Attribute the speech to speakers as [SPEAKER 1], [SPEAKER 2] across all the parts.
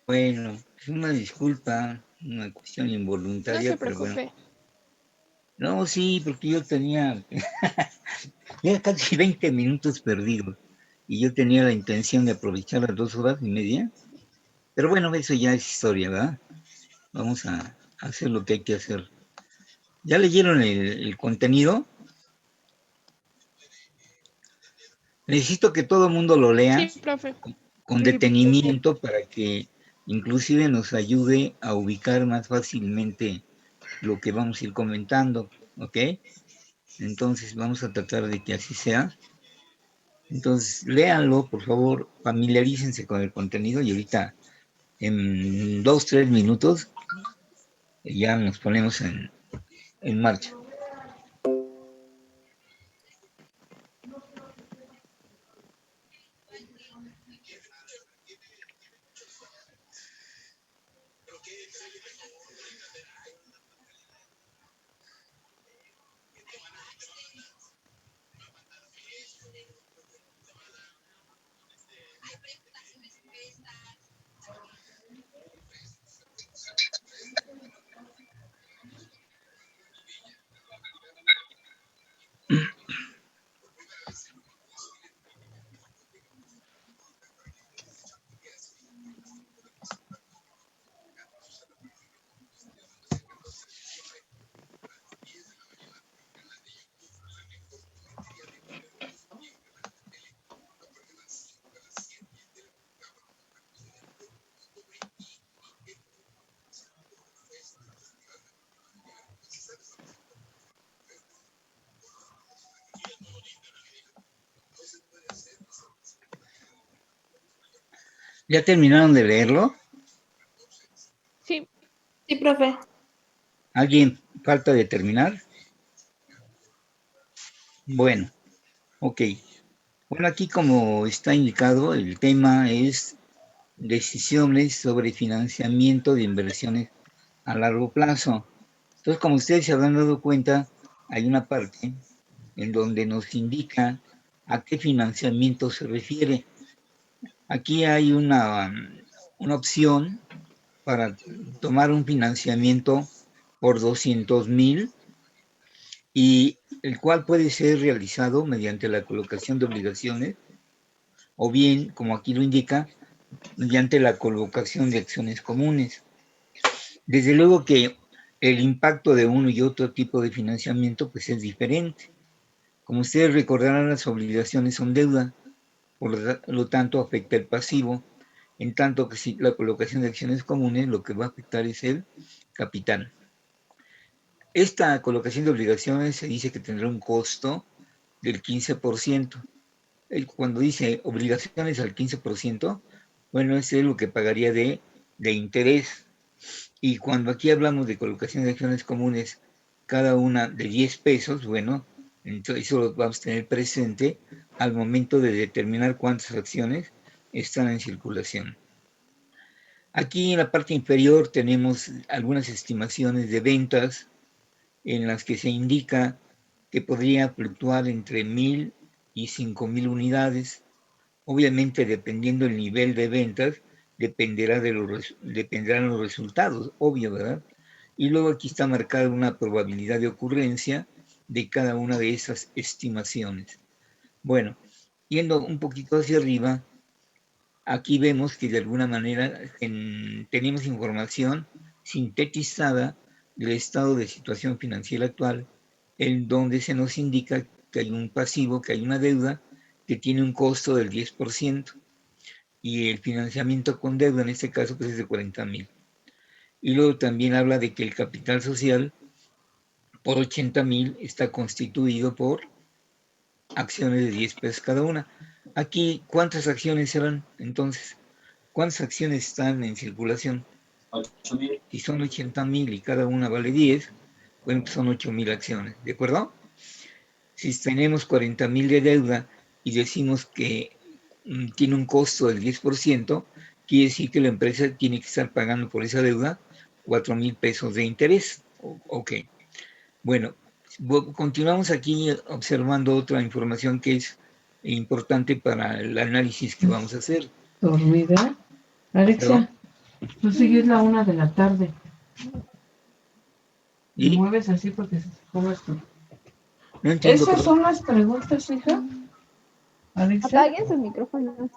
[SPEAKER 1] Bueno, es una disculpa, una cuestión
[SPEAKER 2] No se
[SPEAKER 1] involuntaria, pero bueno.
[SPEAKER 2] preocupe.
[SPEAKER 1] No, sí, porque yo tenía ya casi 20 minutos perdidos y yo tenía la intención de aprovechar las 2 horas y media, pero bueno, eso ya es historia, ¿verdad? Vamos a hacer lo que hay que hacer. ¿Ya leyeron el contenido? Necesito que todo el mundo lo lea
[SPEAKER 2] Sí, profe.
[SPEAKER 1] con detenimiento para que inclusive nos ayude a ubicar más fácilmente lo que vamos a ir comentando, ¿ok? Entonces vamos a tratar de que así sea. Entonces, léanlo, por favor, familiarícense con el contenido y ahorita en 2, 3 minutos ya nos ponemos en marcha. ¿Ya terminaron de leerlo?
[SPEAKER 2] Sí.
[SPEAKER 3] Sí, profe.
[SPEAKER 1] ¿Alguien falta de terminar? Bueno, ok. Bueno, aquí como está indicado, el tema es decisiones sobre financiamiento de inversiones a largo plazo. Entonces, como ustedes se habrán dado cuenta, hay una parte en donde nos indica a qué financiamiento se refiere. Aquí hay una opción para tomar un financiamiento por 200,000 y el cual puede ser realizado mediante la colocación de obligaciones o bien, como aquí lo indica, mediante la colocación de acciones comunes. Desde luego que el impacto de uno y otro tipo de financiamiento pues es diferente. Como ustedes recordarán, las obligaciones son deuda, por lo tanto afecta el pasivo, en tanto que si la colocación de acciones comunes lo que va a afectar es el capital. Esta colocación de obligaciones se dice que tendrá un costo del 15%. Cuando dice obligaciones al 15%, bueno, ese es lo que pagaría de interés. Y cuando aquí hablamos de colocación de acciones comunes, cada una de 10 pesos, bueno, entonces eso lo vamos a tener presente al momento de determinar cuántas acciones están en circulación. Aquí en la parte inferior tenemos algunas estimaciones de ventas en las que se indica que podría fluctuar entre 1,000 y 5,000 unidades. Obviamente, dependiendo del nivel de ventas, dependerán los resultados, obvio, ¿verdad? Y luego aquí está marcada una probabilidad de ocurrencia de cada una de esas estimaciones. Bueno, yendo un poquito hacia arriba, aquí vemos que de alguna manera tenemos información sintetizada del estado de situación financiera actual, en donde se nos indica que hay un pasivo, que hay una deuda que tiene un costo del 10% y el financiamiento con deuda en este caso pues es de 40,000. Y luego también habla de que el capital social por 80,000 está constituido por acciones de 10 pesos cada una. Aquí, ¿cuántas acciones serán entonces? ¿Cuántas acciones están en circulación? 8,000. Si son 80,000 y cada una vale 10, bueno, pues son 8,000 acciones, ¿de acuerdo? Si tenemos 40,000 de deuda y decimos que tiene un costo del 10%, quiere decir que la empresa tiene que estar pagando por esa deuda 4,000 pesos de interés. Ok. Bueno, continuamos aquí observando otra información que es importante para el análisis que vamos a hacer.
[SPEAKER 4] ¿Dormida? Alexia,
[SPEAKER 3] Pues sí, es la 1 de la tarde. Me
[SPEAKER 1] ¿Y?
[SPEAKER 3] mueves así porque se come esto.
[SPEAKER 1] No entiendo,
[SPEAKER 3] ¿Esas
[SPEAKER 1] perdón.
[SPEAKER 3] son las preguntas, hija? Alexa.
[SPEAKER 2] Apaguen sus micrófonos.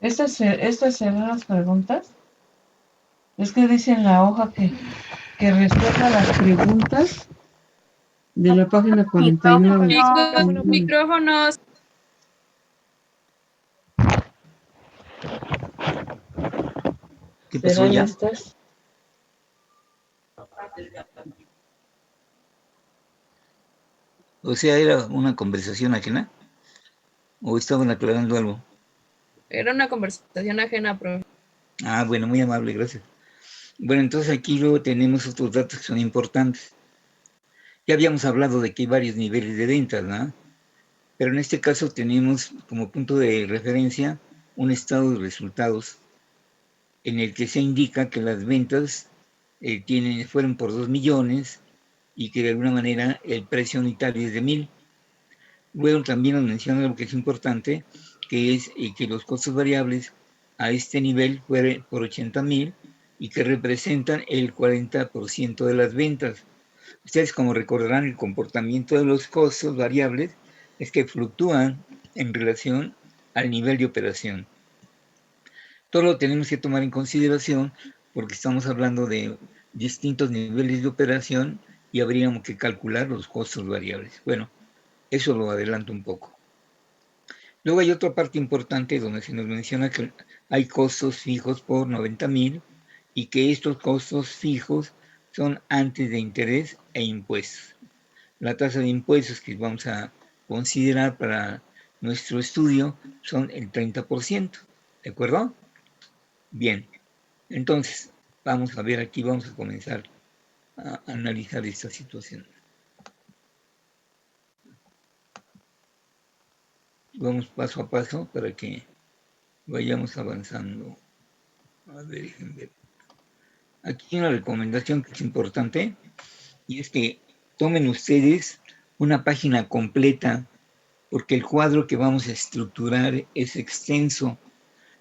[SPEAKER 3] ¿Estas serán las preguntas? Es que dice en la hoja que responda las preguntas de la página 49.
[SPEAKER 4] Micrófonos.
[SPEAKER 1] ¿Qué pasó
[SPEAKER 3] ¿Serán
[SPEAKER 1] ya?
[SPEAKER 3] estas?
[SPEAKER 1] O sea, ¿era una conversación ajena? ¿O estaban aclarando algo?
[SPEAKER 4] Era una conversación ajena, profe.
[SPEAKER 1] Ah, bueno, muy amable, gracias. Bueno, entonces aquí luego tenemos otros datos que son importantes. Ya habíamos hablado de que hay varios niveles de ventas, ¿no? Pero en este caso tenemos como punto de referencia un estado de resultados en el que se indica que las ventas fueron por 2 millones y que de alguna manera el precio unitario es de 1,000. Luego también nos menciona algo que es importante, que es que los costos variables a este nivel fueron por 80,000 y que representan el 40% de las ventas. Ustedes, como recordarán, el comportamiento de los costos variables es que fluctúan en relación al nivel de operación. Todo lo tenemos que tomar en consideración porque estamos hablando de distintos niveles de operación y habríamos que calcular los costos variables. Bueno, eso lo adelanto un poco. Luego hay otra parte importante donde se nos menciona que hay costos fijos por 90,000 y que estos costos fijos son antes de interés e impuestos. La tasa de impuestos que vamos a considerar para nuestro estudio son el 30%, ¿de acuerdo? Bien, entonces vamos a ver aquí, vamos a comenzar a analizar esta situación. Vamos paso a paso para que vayamos avanzando. A ver, déjenme ver. Aquí hay una recomendación que es importante y es que tomen ustedes una página completa porque el cuadro que vamos a estructurar es extenso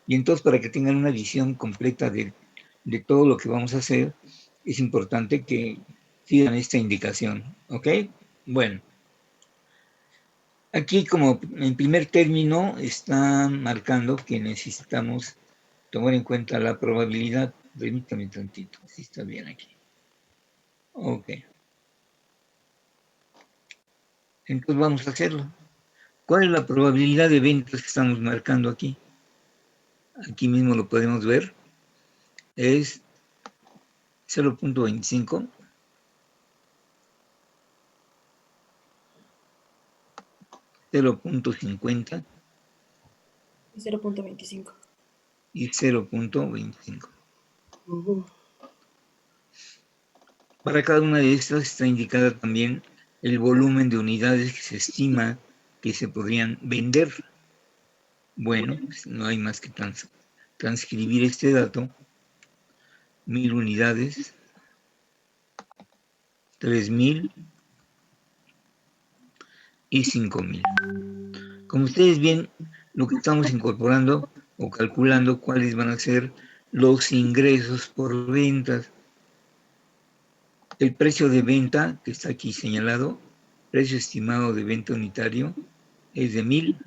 [SPEAKER 1] y entonces para que tengan una visión completa de todo lo que vamos a hacer es importante que sigan esta indicación, ¿ok? Bueno, aquí como en primer término está marcando que necesitamos tomar en cuenta la probabilidad. Permítame tantito, si está bien aquí. Ok. Entonces vamos a hacerlo. ¿Cuál es la probabilidad de ventas que estamos marcando aquí? Aquí mismo lo podemos ver. Es 0.25, 0.50
[SPEAKER 4] 0.25.
[SPEAKER 1] y 0.25. Para cada una de estas está indicada también el volumen de unidades que se estima que se podrían vender. Bueno, pues no hay más que transcribir este dato. 1,000 unidades, 3,000 y 5,000. Como ustedes ven, lo que estamos incorporando o calculando cuáles van a ser los ingresos por ventas. El precio de venta, que está aquí señalado, precio estimado de venta unitario, es de 1,000.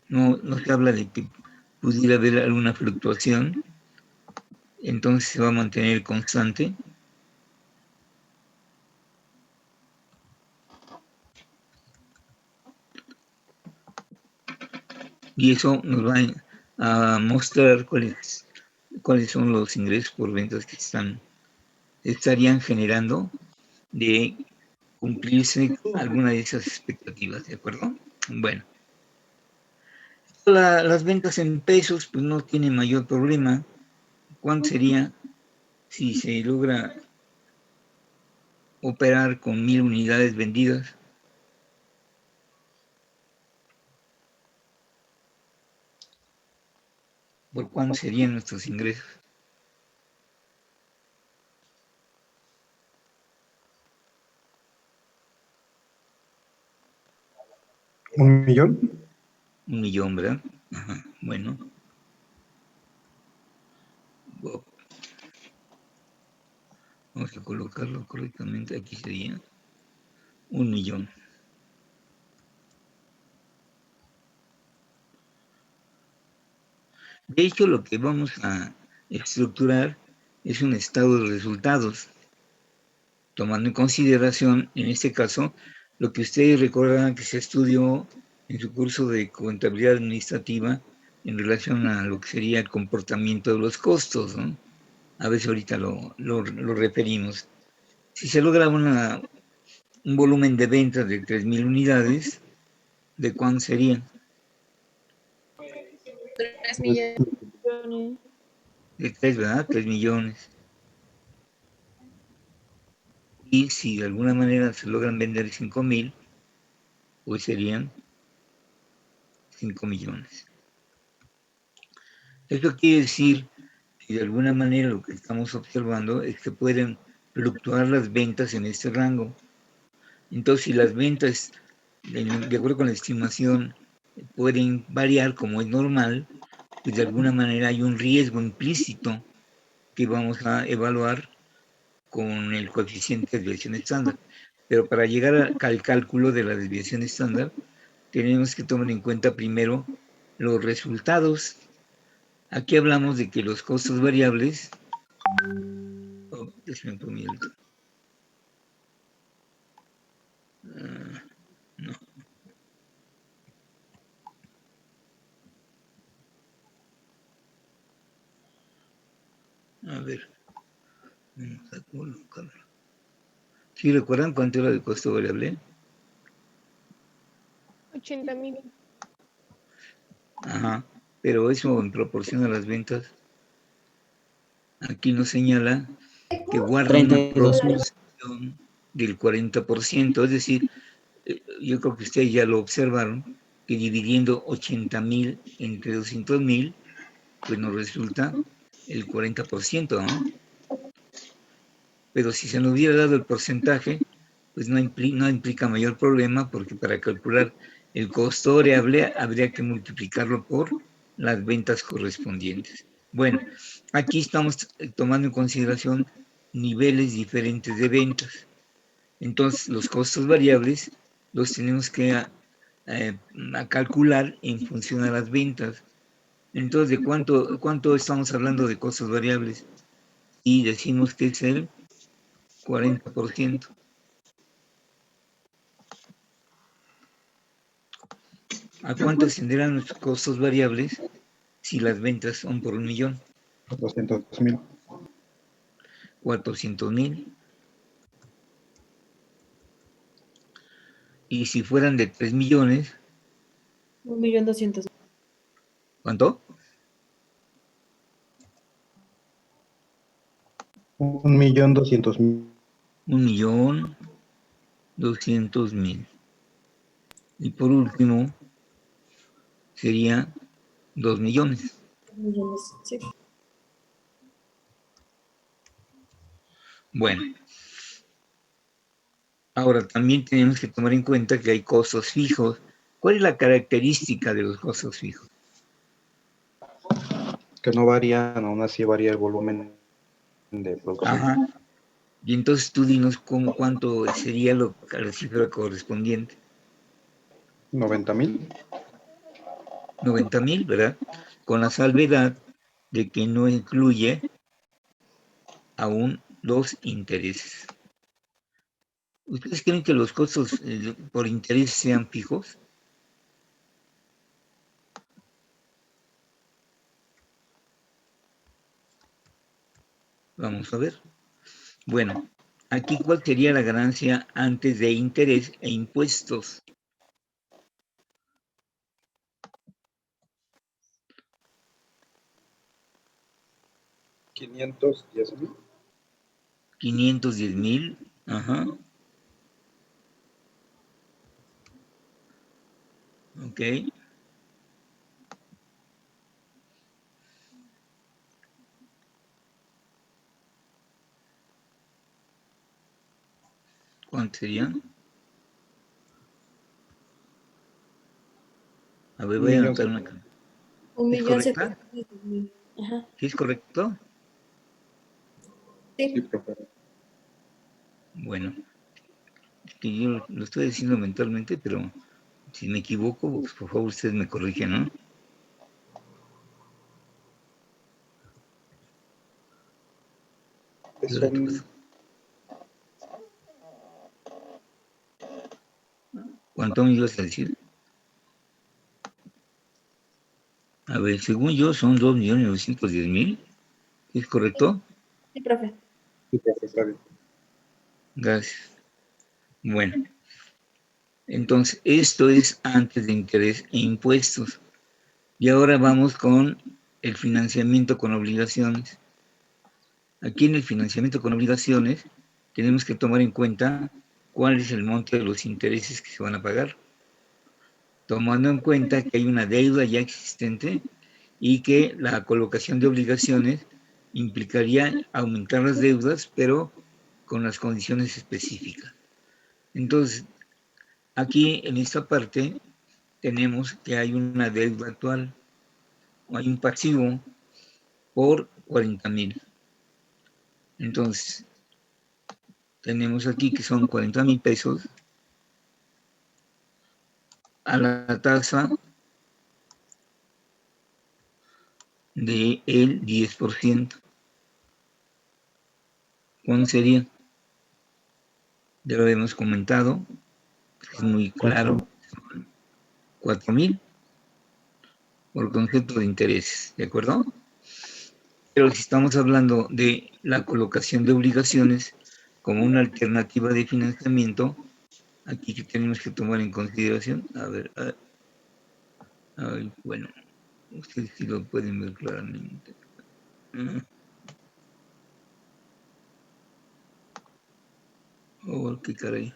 [SPEAKER 1] No se habla de que pudiera haber alguna fluctuación, entonces se va a mantener constante. Y eso nos va a mostrar cuáles son los ingresos por ventas que estarían generando de cumplirse alguna de esas expectativas, ¿de acuerdo? Bueno, las ventas en pesos pues no tiene mayor problema. ¿Cuánto sería si se logra operar con 1,000 unidades vendidas? ¿Por cuánto serían nuestros ingresos?
[SPEAKER 5] ¿1 millón?
[SPEAKER 1] 1,000,000, ¿verdad? Ajá, bueno. colocarlo correctamente, aquí sería 1.000.000. De hecho, lo que vamos a estructurar es un estado de resultados, tomando en consideración, en este caso, lo que ustedes recordarán que se estudió en su curso de contabilidad administrativa en relación a lo que sería el comportamiento de los costos, ¿no? A ver si ahorita lo referimos. Si se logra un volumen de ventas de 3.000 unidades, ¿de cuánto serían?
[SPEAKER 4] 3 millones.
[SPEAKER 1] De 3, ¿verdad? 3 millones. Y si de alguna manera se logran vender 5.000, pues serían 5 millones. Esto quiere decir que de alguna manera lo que estamos observando es que pueden fluctuar las ventas en este rango. Entonces, si las ventas, de acuerdo con la estimación, pueden variar como es normal, pues de alguna manera hay un riesgo implícito que vamos a evaluar con el coeficiente de desviación estándar. Pero para llegar al cálculo de la desviación estándar, tenemos que tomar en cuenta primero los resultados. Aquí hablamos de que los costos variables... Oh, déjame por un minuto. No. A ver. ¿Sí recuerdan cuánto era el costo variable?
[SPEAKER 2] 80.000.
[SPEAKER 1] Ajá. Pero eso en proporción a las ventas. Aquí nos señala que guarda una
[SPEAKER 5] 32.000.
[SPEAKER 1] proporción del 40%. Es decir, yo creo que ustedes ya lo observaron, que dividiendo 80.000 entre 200.000, pues nos resulta el 40%, ¿no? Pero si se nos hubiera dado el porcentaje, pues no implica mayor problema, porque para calcular el costo variable habría que multiplicarlo por las ventas correspondientes. Bueno, aquí estamos tomando en consideración niveles diferentes de ventas. Entonces, los costos variables los tenemos que a calcular en función a las ventas. Entonces, ¿de cuánto estamos hablando de costos variables? Y decimos que es el 40%. ¿A cuánto ascenderán nuestros costos variables si las ventas son por 1.000.000?
[SPEAKER 6] 200.000.
[SPEAKER 1] 400.000. Y si fueran de 3 millones,
[SPEAKER 4] 1.200.000.
[SPEAKER 1] ¿cuánto?
[SPEAKER 6] 1.200.000.
[SPEAKER 1] 1.200.000. Y por último, sería 2 millones.
[SPEAKER 4] Sí.
[SPEAKER 1] Bueno, ahora también tenemos que tomar en cuenta que hay costos fijos. ¿Cuál es la característica de los costos fijos?
[SPEAKER 6] Que no varían, aún así varía el volumen de producción.
[SPEAKER 1] Ajá. Y entonces tú dinos cuánto sería la cifra correspondiente.
[SPEAKER 6] 90.000.
[SPEAKER 1] 90.000, ¿verdad? Con la salvedad de que no incluye aún los intereses. ¿Ustedes creen que los costos por interés sean fijos? Vamos a ver. Bueno, aquí ¿cuál sería la ganancia antes de interés e impuestos?
[SPEAKER 6] $510.000.
[SPEAKER 1] 510.000, ajá. Ok. ¿Cuánto serían? A ver, voy a anotar una. ¿Es correcta?
[SPEAKER 4] 1.700.000. Ajá.
[SPEAKER 1] ¿Sí es correcto?
[SPEAKER 6] Sí, profe.
[SPEAKER 1] Bueno, es que yo lo estoy diciendo mentalmente, pero si me equivoco, pues, por favor, ustedes me corrigen, ¿no?
[SPEAKER 6] Son
[SPEAKER 1] ¿Cuánto me ibas a decir? A ver, según yo son 2.910.000, ¿es correcto?
[SPEAKER 4] Sí, profe.
[SPEAKER 6] Sí, profe, está bien.
[SPEAKER 1] Gracias. Bueno, entonces esto es antes de interés e impuestos. Y ahora vamos con el financiamiento con obligaciones. Aquí en el financiamiento con obligaciones tenemos que tomar en cuenta cuál es el monto de los intereses que se van a pagar, tomando en cuenta que hay una deuda ya existente y que la colocación de obligaciones implicaría aumentar las deudas, pero con las condiciones específicas. Entonces, aquí en esta parte tenemos que hay una deuda actual, o hay un pasivo por 40.000. Entonces, tenemos aquí que son 40.000 pesos a la tasa del 10%. ¿Cuándo sería? Ya lo habíamos comentado, es muy claro, 4.000 por concepto de intereses, ¿de acuerdo? Pero si estamos hablando de la colocación de obligaciones como una alternativa de financiamiento, aquí que tenemos que tomar en consideración, a ver, bueno, ustedes sí lo pueden ver claramente. Oh, qué caray.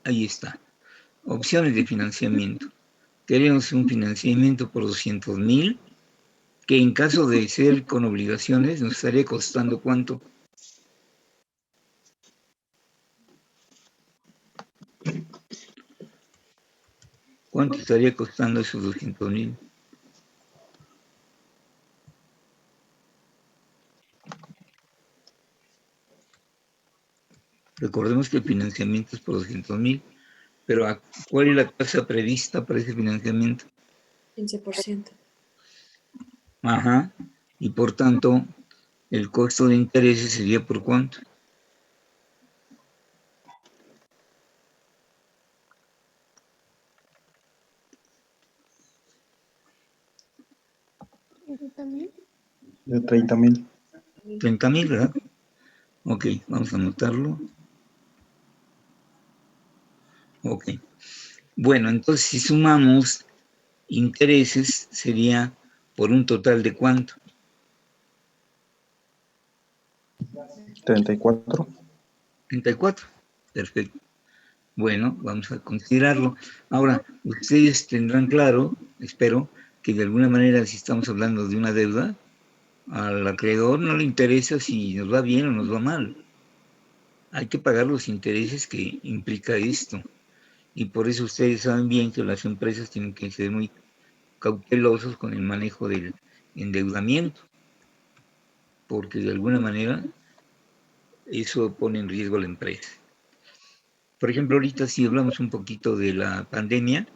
[SPEAKER 1] Ahí está. Opciones de financiamiento. Queremos un financiamiento por 200.000, que en caso de ser con obligaciones nos estaría costando ¿cuánto? ¿Cuánto estaría costando esos 200.000? Recordemos que el financiamiento es por 200.000, pero ¿cuál es la tasa prevista para ese financiamiento?
[SPEAKER 4] 15%.
[SPEAKER 1] Ajá, y por tanto, el costo de intereses sería ¿por cuánto?
[SPEAKER 6] De 30.000.
[SPEAKER 1] 30.000, ¿verdad? Ok, vamos a anotarlo. Ok. Bueno, entonces si sumamos intereses sería por un total de ¿cuánto?
[SPEAKER 6] 34.
[SPEAKER 1] 34. Perfecto. Bueno, vamos a considerarlo. Ahora, ustedes tendrán claro, espero, que de alguna manera si estamos hablando de una deuda, al acreedor no le interesa si nos va bien o nos va mal. Hay que pagar los intereses que implica esto. Y por eso ustedes saben bien que las empresas tienen que ser muy cautelosos con el manejo del endeudamiento, porque de alguna manera eso pone en riesgo a la empresa. Por ejemplo, ahorita si hablamos un poquito de la pandemia,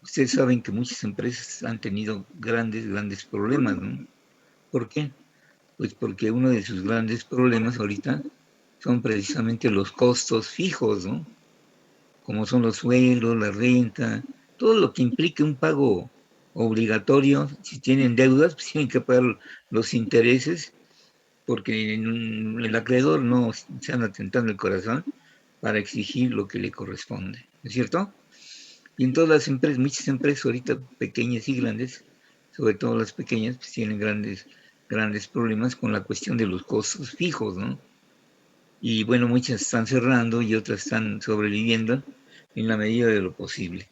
[SPEAKER 1] ustedes saben que muchas empresas han tenido grandes problemas, ¿no? ¿Por qué? Pues porque uno de sus grandes problemas ahorita son precisamente los costos fijos, ¿no? Como son los sueldos, la renta, todo lo que implique un pago obligatorio. Si tienen deudas, pues tienen que pagar los intereses, porque el acreedor no se anda tentando el corazón para exigir lo que le corresponde, ¿no es cierto? Y en todas las empresas, muchas empresas ahorita pequeñas y grandes, sobre todo las pequeñas, pues tienen grandes problemas con la cuestión de los costos fijos, ¿no? Y bueno, muchas están cerrando y otras están sobreviviendo en la medida de lo posible.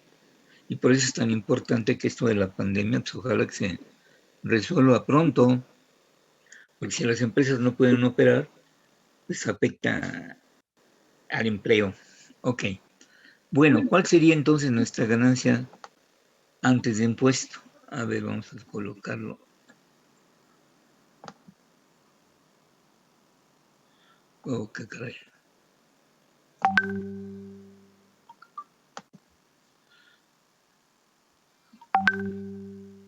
[SPEAKER 1] Y por eso es tan importante que esto de la pandemia, pues ojalá que se resuelva pronto, porque si las empresas no pueden operar, pues afecta al empleo. Ok. Bueno, ¿cuál sería entonces nuestra ganancia antes de impuesto? A ver, vamos a colocarlo. Oh, qué caray.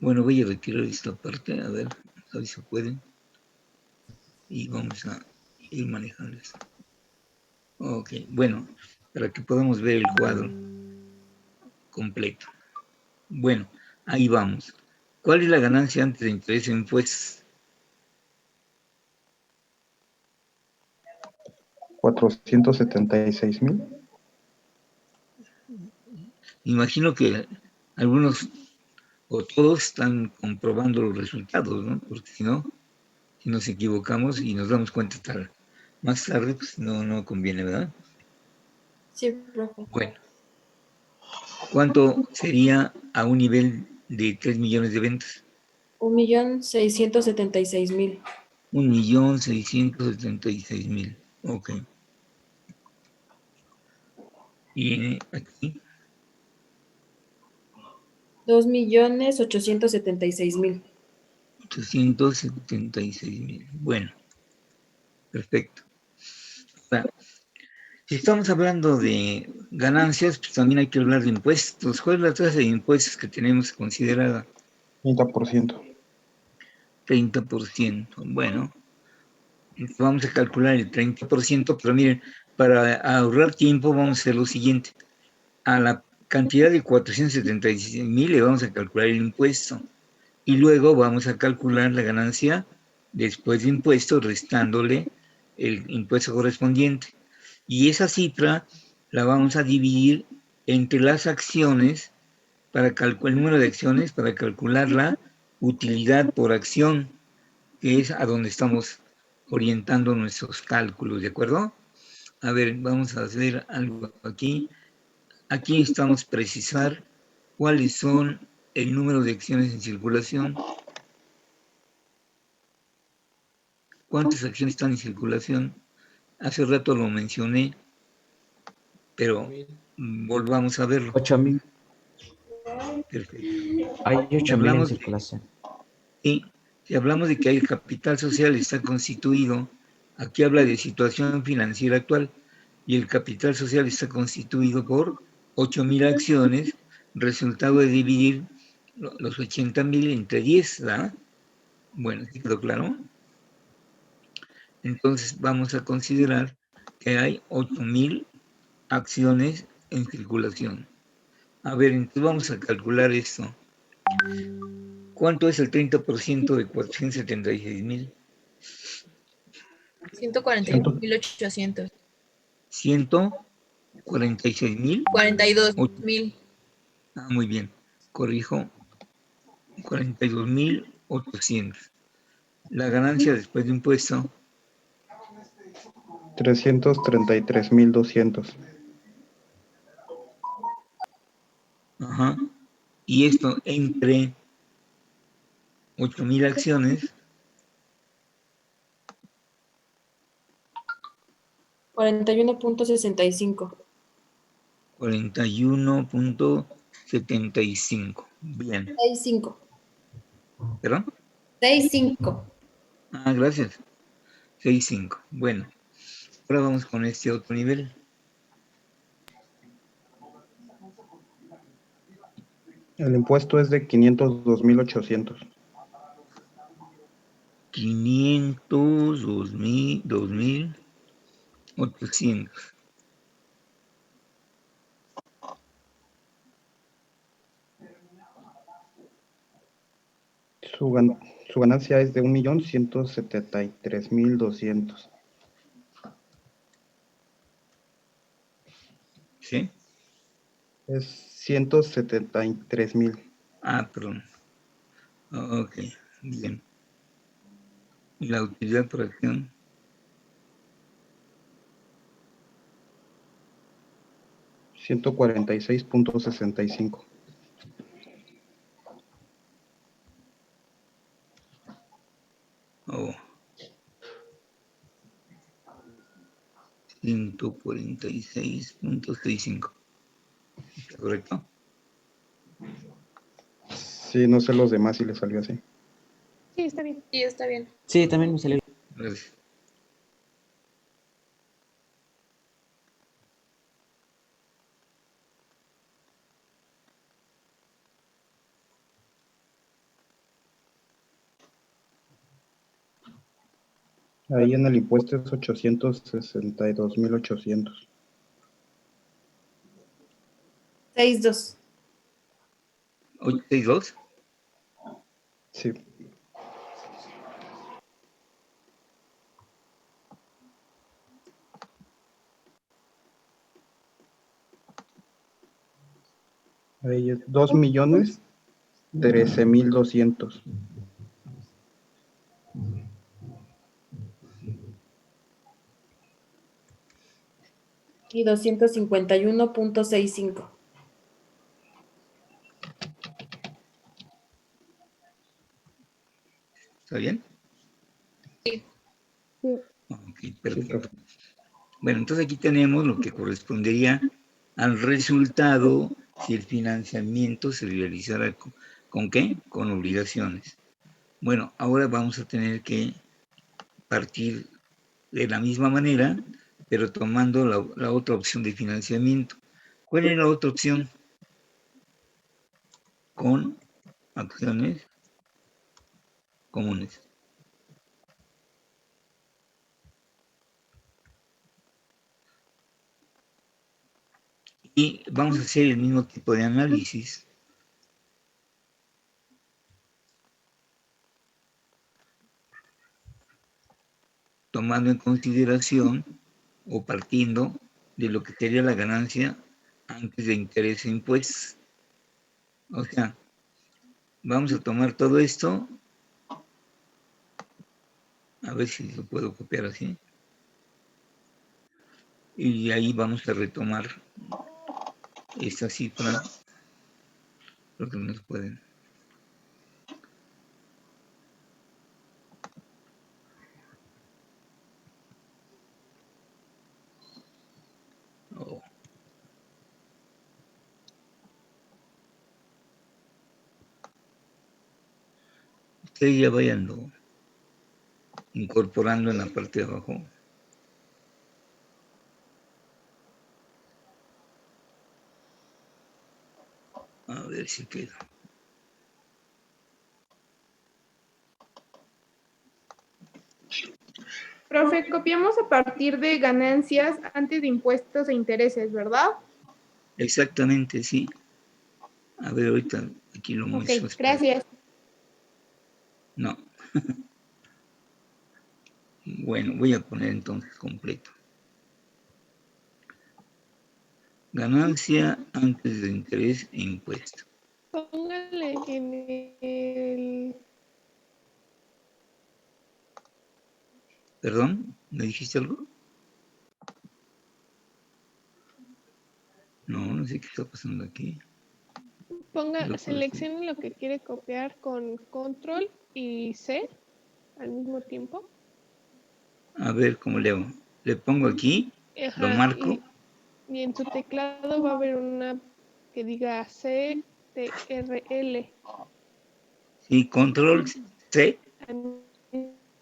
[SPEAKER 1] Bueno, voy a retirar esta parte, a ver si se puede. Y vamos a ir manejando esto. Ok, bueno, para que podamos ver el cuadro completo. Bueno, ahí vamos. ¿Cuál es la ganancia antes de intereses e impuestos?
[SPEAKER 6] 476,000.
[SPEAKER 1] Imagino que algunos o todos están comprobando los resultados, ¿no? Porque si no, si nos equivocamos y nos damos cuenta más tarde, pues no conviene, ¿verdad?
[SPEAKER 4] Sí, profe.
[SPEAKER 1] Bueno, ¿cuánto sería a un nivel de 3 millones de ventas?
[SPEAKER 4] 1.676.000.
[SPEAKER 1] 1.676.000. Ok. Y aquí,
[SPEAKER 4] 2.876.000.
[SPEAKER 1] 876.000. Bueno, perfecto. Ahora, si estamos hablando de ganancias, pues también hay que hablar de impuestos. ¿Cuál es la tasa de impuestos que tenemos considerada?
[SPEAKER 6] 30%.
[SPEAKER 1] 30%. Bueno, vamos a calcular el 30%, pero miren, para ahorrar tiempo vamos a hacer lo siguiente. A la cantidad de 476.000 le vamos a calcular el impuesto y luego vamos a calcular la ganancia después de impuestos, restándole el impuesto correspondiente. Y esa cifra la vamos a dividir entre las acciones, para calcular el número de acciones, para calcular la utilidad por acción, que es a donde estamos orientando nuestros cálculos, ¿de acuerdo? A ver, vamos a hacer algo aquí. Aquí necesitamos precisar cuáles son el número de acciones en circulación. ¿Cuántas acciones están en circulación? Hace rato lo mencioné, pero volvamos a verlo.
[SPEAKER 5] 8,000.
[SPEAKER 1] Perfecto.
[SPEAKER 5] Hay
[SPEAKER 1] Si
[SPEAKER 5] 8,000 en
[SPEAKER 1] hablamos
[SPEAKER 5] circulación.
[SPEAKER 1] si hablamos de que el capital social está constituido, aquí habla de situación financiera actual, y el capital social está constituido por 8.000 acciones, resultado de dividir los 80.000 entre 10, ¿verdad? Bueno, ¿sí quedó claro? Entonces vamos a considerar que hay 8.000 acciones en circulación. A ver, entonces vamos a calcular esto. ¿Cuánto es el 30% de 476.000?
[SPEAKER 2] 141.800.
[SPEAKER 1] 146.000.
[SPEAKER 2] 42.000.
[SPEAKER 1] Ah, muy bien. Corrijo. 42.800. La ganancia después de impuesto.
[SPEAKER 6] 333,200.
[SPEAKER 1] Ajá. Y esto entre 8.000 acciones.
[SPEAKER 4] 41.65.
[SPEAKER 1] 41.75. Bien.
[SPEAKER 4] 65.
[SPEAKER 1] ¿Perdón?
[SPEAKER 4] 65.
[SPEAKER 1] Ah, gracias. 6.5. Bueno. Ahora vamos con este otro nivel.
[SPEAKER 6] El impuesto es de 502,800.
[SPEAKER 1] 2.800.
[SPEAKER 6] Su ganancia es de 1,173,200.
[SPEAKER 1] ¿Sí?
[SPEAKER 6] Es 173,000.
[SPEAKER 1] Ah, perdón. Ok, bien. Y la utilidad por acción.
[SPEAKER 6] 146,65.
[SPEAKER 1] Oh, 146.65. ¿Correcto?
[SPEAKER 6] Sí, no sé los demás si le salió así.
[SPEAKER 2] Sí, está bien. Sí, está bien.
[SPEAKER 5] Sí, también me salió.
[SPEAKER 1] Gracias.
[SPEAKER 6] Ahí en el impuesto es 862,800.
[SPEAKER 4] 6,2.
[SPEAKER 1] 862.
[SPEAKER 6] Sí. Ahí es 2,013,200.
[SPEAKER 4] Y 251,65.
[SPEAKER 1] ¿Está bien?
[SPEAKER 2] Sí.
[SPEAKER 1] Ok, perfecto. Bueno, entonces aquí tenemos lo que correspondería al resultado si el financiamiento se realizara ¿con qué? Con obligaciones. Bueno, ahora vamos a tener que partir de la misma manera, pero tomando la otra opción de financiamiento. ¿Cuál es la otra opción? Con acciones comunes. Y vamos a hacer el mismo tipo de análisis. Tomando en consideración o partiendo de lo que sería la ganancia antes de interés e impuestos. O sea, vamos a tomar todo esto, a ver si lo puedo copiar así. Y ahí vamos a retomar esta cifra, porque no se pueden. Oh. Ustedes ya vayan incorporando en la parte de abajo. A ver si queda.
[SPEAKER 5] Profe, copiamos a partir de ganancias antes de impuestos e intereses, ¿verdad?
[SPEAKER 1] Exactamente, sí. A ver, ahorita aquí lo muestro.
[SPEAKER 5] Ok, gracias.
[SPEAKER 1] No. Bueno, voy a poner entonces completo. Ganancia antes de interés e impuesto.
[SPEAKER 7] Póngale en el...
[SPEAKER 1] ¿Perdón? ¿Me dijiste algo? No, no sé qué está pasando aquí.
[SPEAKER 7] Seleccione lo que quiere copiar con control y C al mismo tiempo.
[SPEAKER 1] A ver cómo le hago. Le pongo aquí, lo
[SPEAKER 7] Ajá,
[SPEAKER 1] marco.
[SPEAKER 7] y en su teclado va a haber una que diga CTRL.
[SPEAKER 1] Sí, control C.
[SPEAKER 7] Al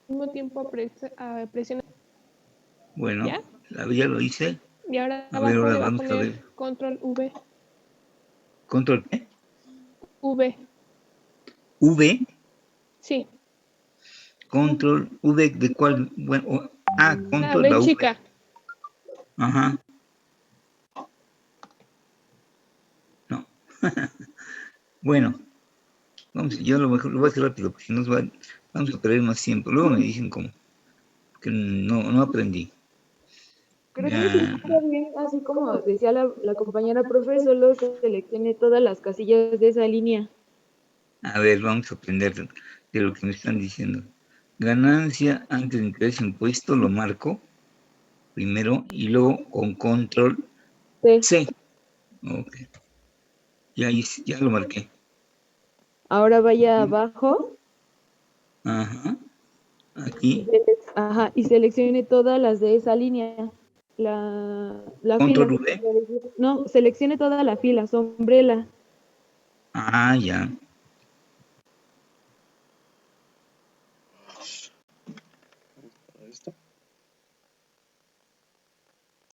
[SPEAKER 7] mismo tiempo presiona.
[SPEAKER 1] Bueno,
[SPEAKER 7] ¿Ya?
[SPEAKER 1] ya lo hice.
[SPEAKER 7] Y ahora
[SPEAKER 1] A ver,
[SPEAKER 7] abajo
[SPEAKER 1] ahora
[SPEAKER 7] le va a
[SPEAKER 1] vamos a ver.
[SPEAKER 7] poner control V.
[SPEAKER 1] ¿Control qué?
[SPEAKER 7] V.
[SPEAKER 1] V.
[SPEAKER 7] Sí.
[SPEAKER 1] Control V de cuál. Bueno,
[SPEAKER 7] La
[SPEAKER 1] control
[SPEAKER 7] V
[SPEAKER 1] la V.
[SPEAKER 7] chica.
[SPEAKER 1] Ajá. No. Bueno, vamos, yo lo mejor lo voy a hacer rápido, porque si no vamos a perder más tiempo. Luego me dicen como que no aprendí.
[SPEAKER 8] Creo que sí está bien, así como decía la compañera profe, solo seleccione todas las casillas de esa línea.
[SPEAKER 1] A ver, vamos a aprender de lo que me están diciendo. Ganancia antes de interés e impuesto, lo marco primero y luego con control C. Ok. Ya lo marqué.
[SPEAKER 8] Ahora vaya abajo.
[SPEAKER 1] Ajá. Aquí.
[SPEAKER 8] Ajá, y seleccione todas las de esa línea. La
[SPEAKER 1] Control
[SPEAKER 8] fila.
[SPEAKER 1] V.
[SPEAKER 8] No, seleccione toda la fila, sombrela.
[SPEAKER 1] Ah, ya.